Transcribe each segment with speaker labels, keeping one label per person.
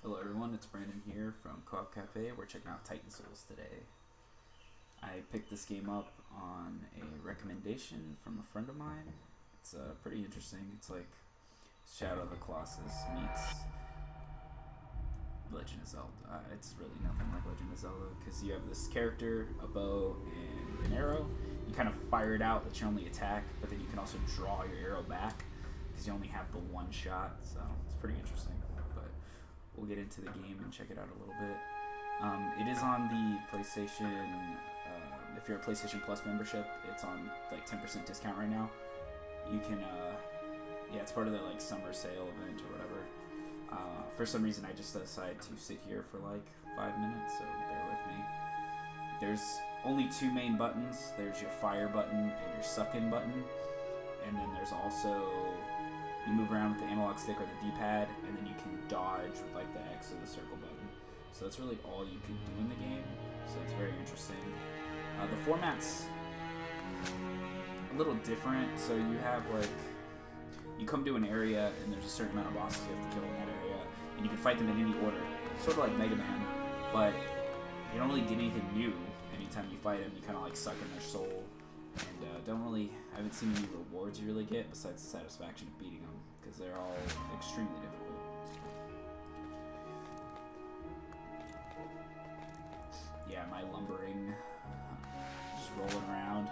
Speaker 1: Hello everyone, it's Brandon here from Co-op Cafe. We're checking out Titan Souls today. I picked this game up on a recommendation from a friend of mine. It's pretty interesting. It's like Shadow of the Colossus meets Legend of Zelda. It's really nothing like Legend of Zelda because you have this character, a bow, and an arrow. You kind of fire it out, that's your only attack, but then you can also draw your arrow back because you only have the one shot, so it's pretty interesting. We'll get into the game and check it out a little bit. It is on the PlayStation, if you're a PlayStation Plus membership, it's on like 10% discount right now. You can, yeah, it's part of the like summer sale event or whatever. For some reason I just decided to sit here for like 5 minutes, so bear with me. There's only two main buttons. There's your fire button and your suck-in button. And then there's also, you move around with the analog stick or the D-pad, and then you can dodge with like the X or the circle button. So that's really all you can do in the game. So it's very interesting. The format's a little different. So you have like, you come to an area and there's a certain amount of bosses you have to kill in that area, and you can fight them in any order. Sort of like Mega Man, but you don't really get anything new anytime you fight them. You kind of like suck in their soul. And I haven't seen any rewards you really get besides the satisfaction of beating them, because they're all extremely difficult. Yeah, my lumbering, just rolling around.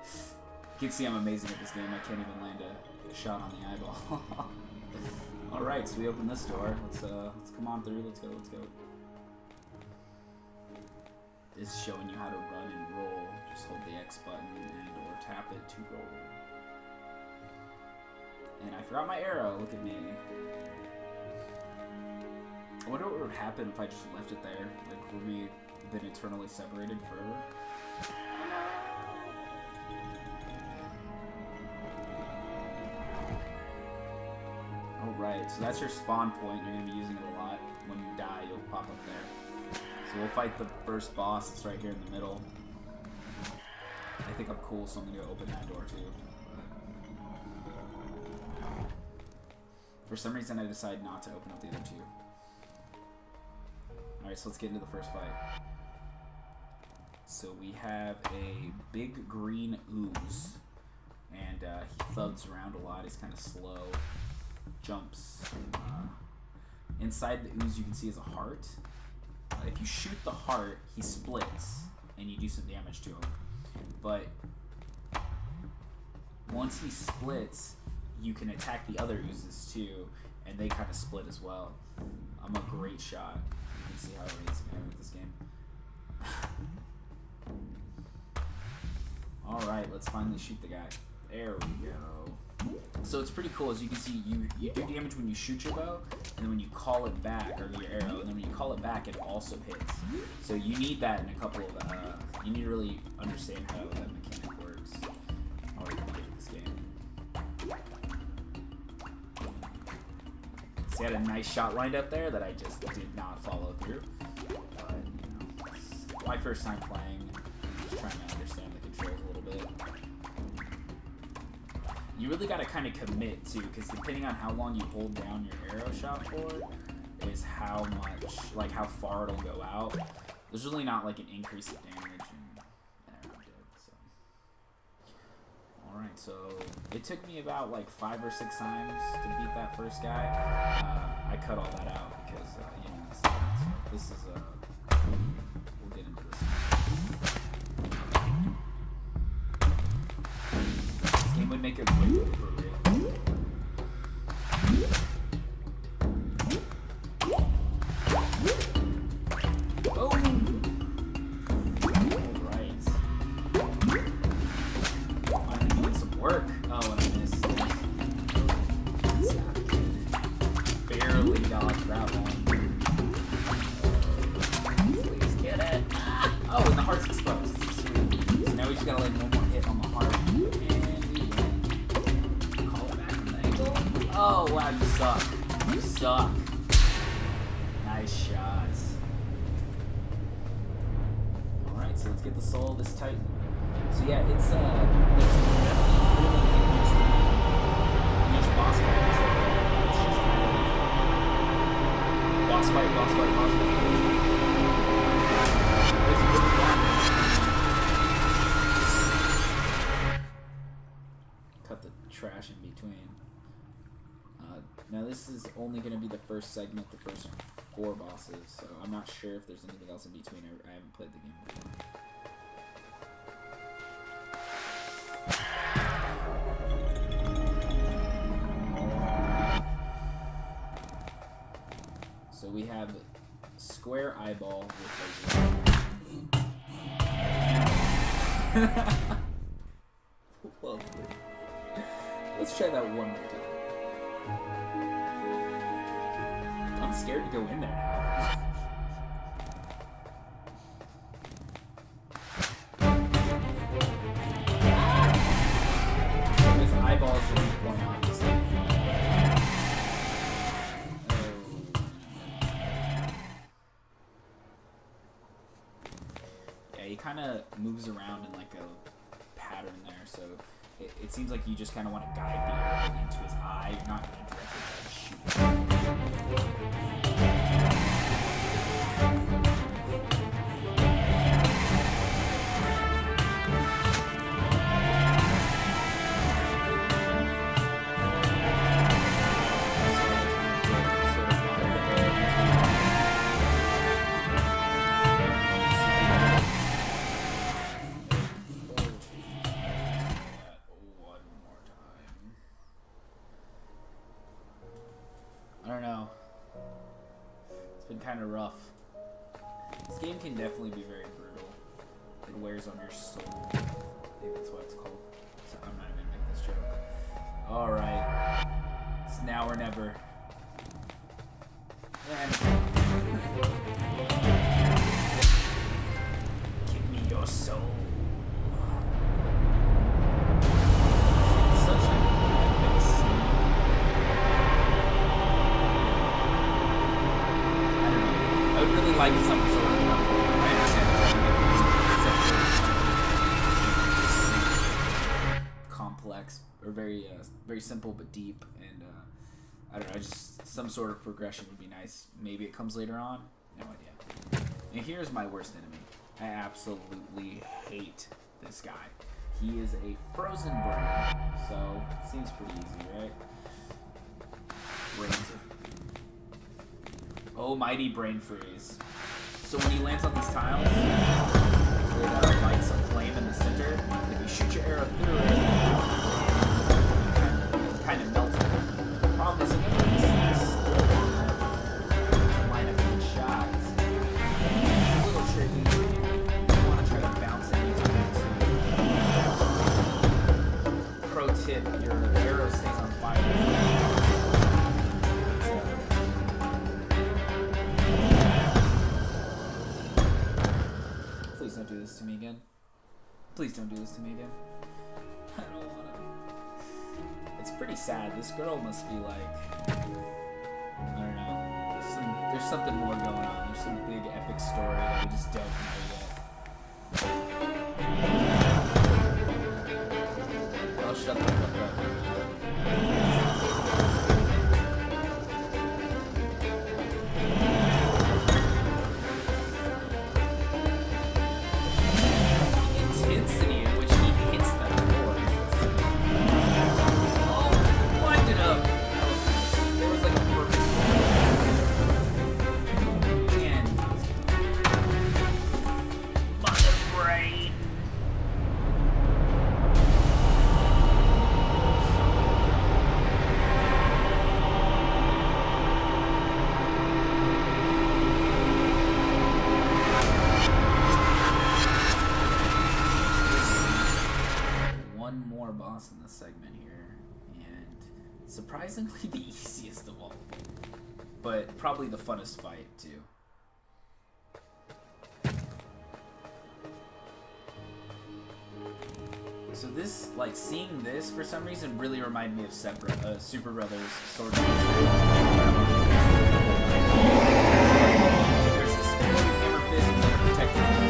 Speaker 1: You can see I'm amazing at this game. I can't even land a shot on the eyeball. Alright, so we open this door. Let's come on through. Let's go. This is showing you how to run and roll. Just hold the X button and or tap it to roll. And I forgot my arrow, look at me. I wonder what would happen if I just left it there. Like, would we have been eternally separated forever? Alright, so that's your spawn point. You're going to be using it a lot. When you die, you'll pop up there. So we'll fight the first boss. It's right here in the middle. I think I'm cool, so I'm going to open that door too. But for some reason, I decided not to open up the other two. Alright, so let's get into the first fight. So we have a big green ooze. And he thuds around a lot. He's kind of slow. Jumps. Inside the ooze, you can see is a heart. If you shoot the heart, he splits, and you do some damage to him. But once he splits, you can attack the other oozes too, and they kind of split as well. I'm a great shot. You can see how amazing I am with this game. Alright, let's finally shoot the guy. There we go. So it's pretty cool. As you can see, you do damage when you shoot your bow, and then when you call it back, or your arrow, and then when you call it back, it also hits. So you need that in a couple of, you need to really understand how that mechanic works. Or you can play this game. See, I had a nice shot lined up there that I just did not follow through. But, you know, it's my first time playing, just trying to understand the controls a little bit. You really got to kind of commit too, because depending on how long you hold down your arrow shot for is how much, like how far it'll go out. There's really not like an increase of damage, and there, I'm dead. So, all right, so it took me about like 5 or 6 times to beat that first guy. I cut all that out because you know, so this is we'll get into this. Game would make a great movie for real. Oh! Alright. I'm doing some work. Oh, and I missed. Barely dodged that one. Please get it. Oh, and the heart's exposed. Sweet. So now we just gotta like one more hit on the heart. Oh wow, you suck. You suck. Nice shots. Alright, so let's get the soul of this Titan. So yeah, it's each boss fight is Boss fight, boss fight, boss fight. It's really fun. Cut the trash in between. Now this is only going to be the first segment, the first 4 bosses, so I'm not sure if there's anything else in between. I haven't played the game before. So we have square eyeball with lovely. Let's try that one more time. I'm scared to go in there now. His eyeballs are going on this thing. Yeah, he kind of moves around in like a pattern there, so it seems like you just kind of want to guide the arrow into his eye. You're not going to directly try to shoot him. I don't know. It's been kind of rough. This game can definitely be very brutal. It wears on your soul. I think that's what it's called. So I'm not even gonna make this joke. Alright. It's now or never. And give me your soul. Such a big scene. I would really like some sort of I understand complex or very simple but deep, and I don't know, just some sort of progression would be nice. Maybe it comes later on. No idea. And here's my worst enemy. I absolutely hate this guy. He is a frozen brain, so seems pretty easy, right? Brains are almighty brain freeze. So when he lands on these tiles, it lights a flame in the center. If you shoot your arrow through it, it kind of melts it. The problem is, if it's to line up good shots, it's a little tricky. You want to try to bounce it anytime. Pro tip, your arrow stays on fire. Please don't do this to me again. Please don't do this to me again. I don't wanna. It's pretty sad. This girl must be like, I don't know. There's something more going on. There's some big epic story that we just don't know yet. I'll shut the fuck up. Boss in this segment here, and surprisingly the easiest of all, but probably the funnest fight too. So this, like, seeing this for some reason really reminded me of Super Brothers Sword and Sorcery. There's this hammer fist that protected him.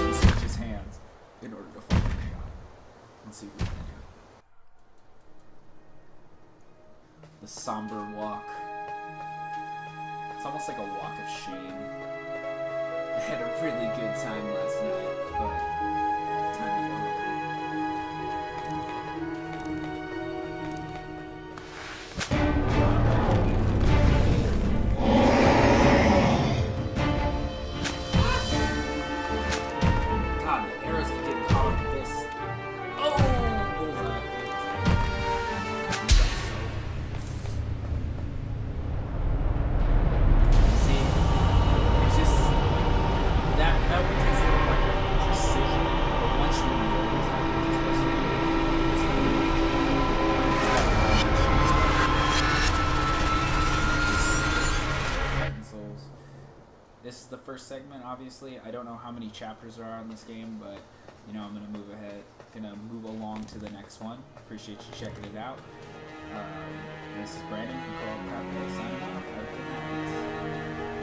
Speaker 1: As you can see, in order to find the shot. Let's see what we can do. the somber walk. It's almost like a walk of shame. I had a really good time last night, but time to go. God, the arrows keep getting caught up with this. Oh, bullseye. See, it's just that one takes a little more precision, but once you know exactly what you're supposed to do, it's Titan Souls. This is the first segment, obviously. I don't know how many chapters there are in this game, but you know, I'm gonna move ahead, gonna move along to the next one. Appreciate you checking it out. This is Brandon from Co-op Cafe signing off. Have a good night.